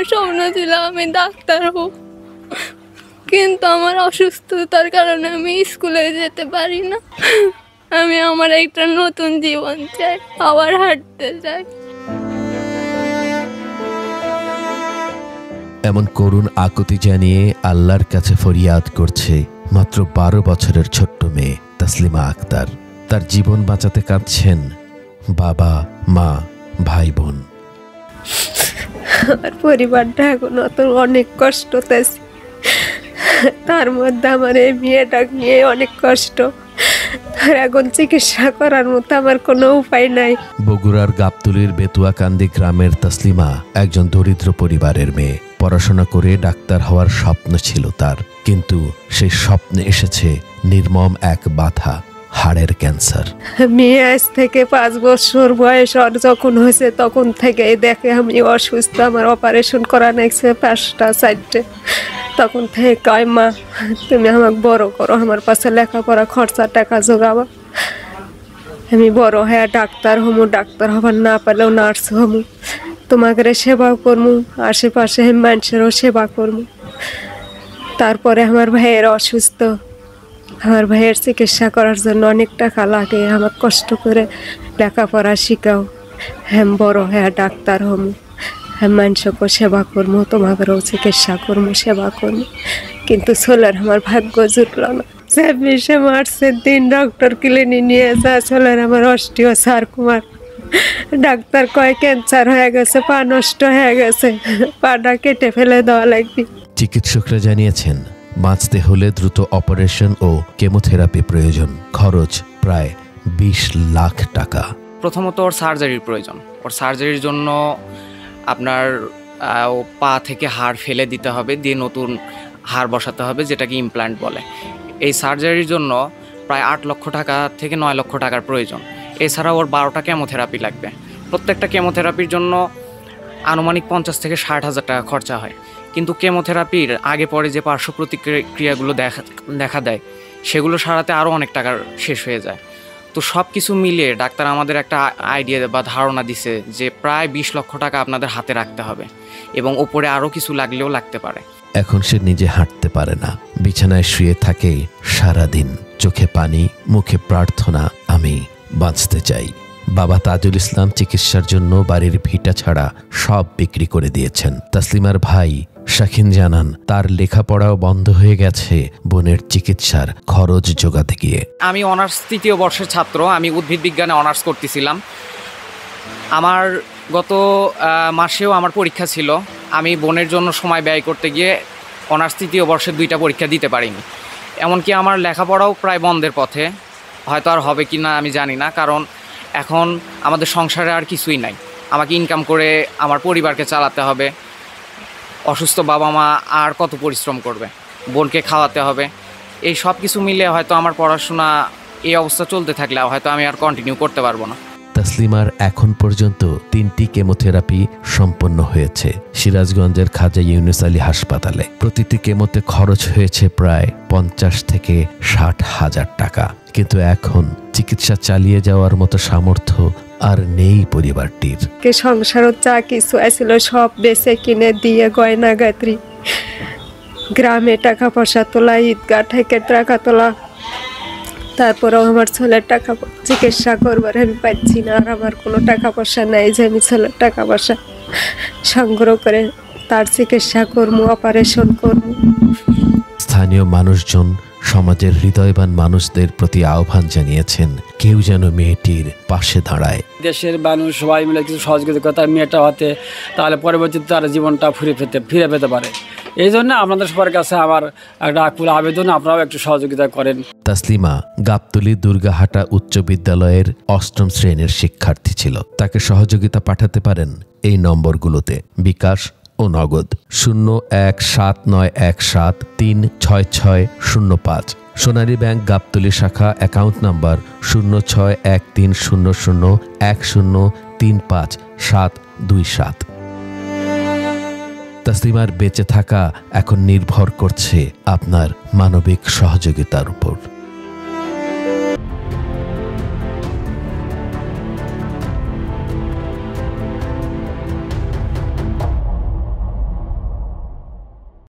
স্বপ্ন ছিল আমি ডাক্তার হব, কিন্তু আমার অসুস্থতার কারণে আমি স্কুলে যেতে পারি না। আমি আমার একটা নতুন জীবন চাই, আবার হাঁটতে চাই। এমন করুণ আকুতি জানিয়ে আল্লাহর কাছে ফরিয়াদ করছে মাত্র 12 বছরের ছোট্ট মেয়ে তাসলিমা আক্তার। তার জীবন বাঁচাতে কাঁদছেন বাবা, মা, ভাই, বোন। আমার পরিবারটা এখন অনেক কষ্টতেছে, তার মধ্যে আমার এই মেয়েটা নিয়ে অনেক কষ্ট। তার এখন চিকিৎসা করার মতো আমার কোনো উপায় নাই। বগুড়ার গাবতলীর বেতুয়াকান্দি গ্রামের তাসলিমা একজন দরিদ্র পরিবারের মেয়ে। পড়াশোনা করে ডাক্তার হওয়ার স্বপ্ন ছিল তার, কিন্তু সেই স্বপ্নে এসেছে নির্মম এক বাধা, হাড়ের ক্যান্সার। মেয়ে আজ থেকে 5 বছর বয়স যখন হয়েছে তখন থেকে দেখে আমি অসুস্থ, আমার অপারেশন করা নেছে 5টা 4টে। তখন থেকে কয় মা তুমি আমাকে বড় করো, আমার পাশে লেখাপড়া খরচা টাকা জোগাবো, আমি বড় হয়ে ডাক্তার হমু, ডাক্তার হবার না পারলেও নার্স হমু, তোমাকে সেবা করমু, আশেপাশে মানুষেরও সেবা করমু। তারপরে আমার ভাইয়ের অসুস্থ, আমার ভাইয়ের চিকিৎসা করার জন্য অনেক টাকা লাগে, আমার কষ্ট করে লেখাপড়া শিখাও, হ্যাঁ বড় হ্যাঁ ডাক্তার হমু, হ্যাঁ মানুষকে সেবা করবো, তোমাদেরও চিকিৎসা করবো, সেবা করবো। কিন্তু ছেলের আমার ভাগ্য জুটল না। 26 মার্চের দিন ডক্টর ক্লিনিক নিয়ে যা ছেলের আমার অস্টিও সারকুমার, ডাক্তার কয় ক্যান্সার হয়ে গেছে, পা নষ্ট হয়ে গেছে, পাটা কেটে ফেলে দেওয়া লাগবে। চিকিৎসকরা জানিয়েছেন বাঁচতে হলে দ্রুত অপারেশন ও কেমোথেরাপি প্রয়োজন, খরচ প্রায় 20 লাখ টাকা। প্রথমত ওর সার্জারির প্রয়োজন। ওর সার্জারির জন্য আপনার পা থেকে হাড় ফেলে দিতে হবে, দিয়ে নতুন হাড় বসাতে হবে, যেটাকে ইমপ্ল্যান্ট বলে। এই সার্জারির জন্য প্রায় 8 লক্ষ টাকা থেকে 9 লক্ষ টাকার প্রয়োজন। এছাড়াও ওর 12টা কেমোথেরাপি লাগবে। প্রত্যেকটা কেমোথেরাপির জন্য আনুমানিক 50 থেকে 60 হাজার টাকা খরচা হয়। কিন্তু কেমোথেরাপির আগে পরে যে পার্শ্ব প্রতিক্রিয়াগুলো দেখা দেয় সেগুলো সারাতে আরও অনেক টাকা শেষ হয়ে যায়। তো সব কিছু মিলিয়ে ডাক্তার আমাদের একটা আইডিয়া বা ধারণা দিছে যে প্রায় 20 লক্ষ টাকা আপনাদের হাতে রাখতে হবে, এবং ওপরে আরও কিছু লাগলেও লাগতে পারে। এখন সে নিজে হাঁটতে পারে না, বিছানায় শুয়ে থাকে সারাদিন, চোখে পানি, মুখে প্রার্থনা, আমি বাঁচতে চাই। বাবা তাজুল ইসলাম চিকিৎসার জন্য বাড়ির ভিটা ছাড়া সব বিক্রি করে দিয়েছেন। তাসলিমার ভাই শাখিন জানান তার লেখাপড়াও বন্ধ হয়ে গেছে বোনের চিকিৎসার খরচ জোগাতে গিয়ে। আমি অনার্স 3য় বর্ষের ছাত্র, আমি উদ্ভিদ বিজ্ঞানে অনার্স করতেছিলাম। আমার গত মাসেও আমার পরীক্ষা ছিল। আমি বোনের জন্য সময় ব্যয় করতে গিয়ে অনার্স 3য় বর্ষের 2টা পরীক্ষা দিতে পারিনি। এমনকি আমার লেখাপড়াও প্রায় বন্ধের পথে, হয়তো আর হবে কি না আমি জানি না, কারণ এখন আমাদের সংসারে আর কিছুই নাই। আমাকে ইনকাম করে আমার পরিবারকে চালাতে হবে। অসুস্থ বাবা মা আর কত পরিশ্রম করবে, বোনকে খাওয়াতে হবে। এই সব কিছু মিলে হয়তো আমার পড়াশোনা এই অবস্থা চলতে থাকলে হয়তো আমি আর কন্টিনিউ করতে পারবো না। তাসলিমার এখন পর্যন্ত 3টি কেমোথেরাপি সম্পন্ন হয়েছে সিরাজগঞ্জের খাজা ইউনুস আলী হাসপাতালে। প্রতিটি কেমোতে খরচ হয়েছে প্রায় 50 থেকে 60 হাজার টাকা। কিন্তু এখন চিকিৎসা চালিয়ে যাওয়ার মতো সামর্থ্য আর নেই পরিবারটির। সংসারও যা কিছু আছিল সব বেচে কিনে দিয়ে গয়না গাত্রী, গ্রামে টাকা পয়সা তোলা, ঈদগাহ থেকে টাকা তোলা, তারপরেও আমার ছেলের টাকা চিকিৎসা করবার আমি পাচ্ছি না। আর আমার কোনো টাকা পয়সা নাই যে আমি ছেলের টাকা পয়সা সংগ্রহ করে তার চিকিৎসা করবো, অপারেশন করবো। স্থানীয় মানুষজন সমাজের হৃদয়বান মানুষদের প্রতি আহ্বান জানিয়েছেন কেউ যেন মেয়েটির পাশে দাঁড়ায়। দেশের মানুষ সবাই মিলে কিছু সহযোগিতা করে তার মেয়েটা হাতে, তাহলে পরবর্তীতে তার জীবনটা ফিরে পেতে পারে। এই জন্য আপনাদের সবার কাছে আমার একটা আকুল আবেদন, আপনারাও একটু সহযোগিতা করেন। তাসলিমা গাবতলী দুর্গাহাটা উচ্চ বিদ্যালয়ের 8ম শ্রেণীর শিক্ষার্থী ছিল। তাকে সহযোগিতা পাঠাতে পারেন এই নম্বরগুলোতে, বিকাশ ও নগদ 017917366005, সোনালী ব্যাংক গাবতলী শাখা অ্যাকাউন্ট নাম্বার 06130010352727। তাসলিমার বেঁচে থাকা এখন নির্ভর করছে আপনার মানবিক সহযোগিতার উপর।